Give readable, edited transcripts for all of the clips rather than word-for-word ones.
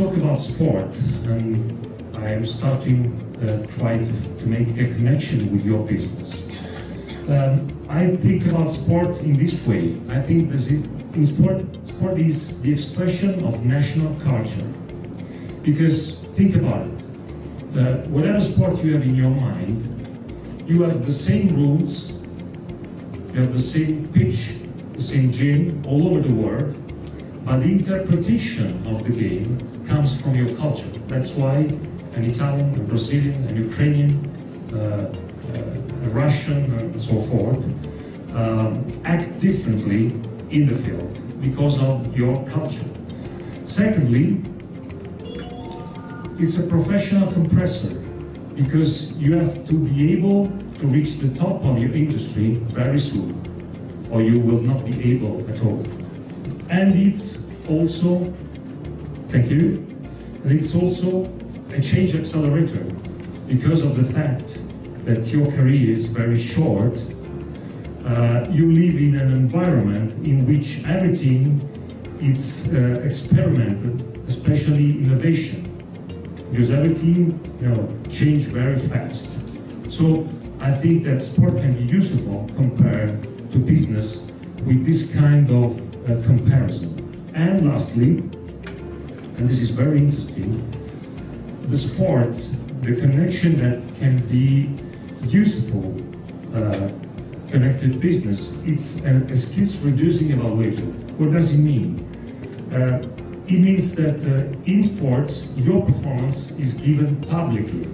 talk about sport, and I am starting try to make a connection with your business. I think about sport in this way. I think in sport is the expression of national culture. Because think about it. Whatever sport you have in your mind, you have the same rules, you have the same pitch, the same gym all over the world, but the interpretation of the game comes from your culture. That's why an Italian, a Brazilian, a Ukrainian, a Russian, and so forth, act differently in the field because of your culture. Secondly, it's a professional compressor because you have to be able to reach the top of your industry very soon, or you will not be able at all. And it's also, thank you, and it's also a change accelerator because of the fact that your career is very short. You live in an environment in which everything is experimented, especially innovation, because everything change very fast. So I think that sport can be useful compared to business with this kind of comparison. And lastly, and this is very interesting, the sport, the connection that can be useful connected business, it's a skills reducing evaluator. What does it mean? It means that in sports, your performance is given publicly.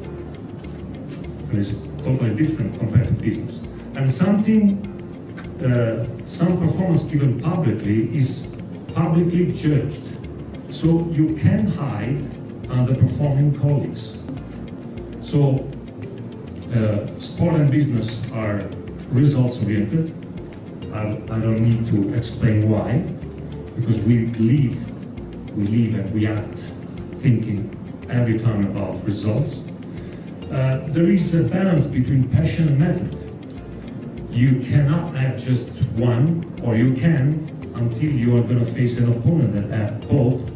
And it's totally different compared to business. And some performance given publicly is publicly judged. So you can hide underperforming colleagues. So sport and business are results oriented. I don't need to explain why, because we live and we act thinking every time about results. There is a balance between passion and method. You cannot have just one, or you can until you are going to face an opponent that have both,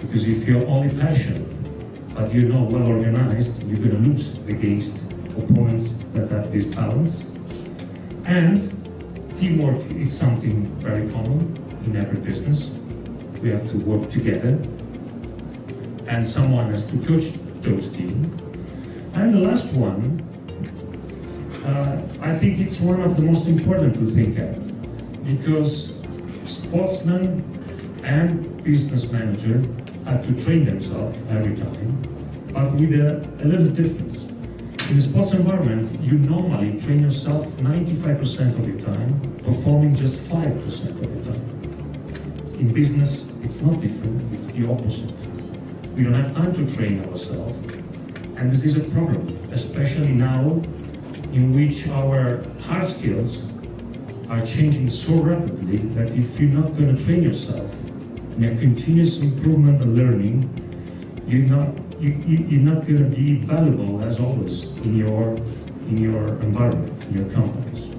because if you're only passionate but you're not well organized, you're going to lose against opponents that have this balance. And teamwork is something very common in every business. We have to work together, and someone has to coach those teams. And the last one, I think it's one of the most important to think at, because sportsmen and business manager have to train themselves every time, but with a little difference. In the sports environment, you normally train yourself 95% of your time, performing just 5% of your time. In business, it's not different, it's the opposite. We don't have time to train ourselves, and this is a problem, especially now in which our hard skills are changing so rapidly that if you're not going to train yourself in a continuous improvement and learning, you're not going to be valuable as always in your environment, in your companies.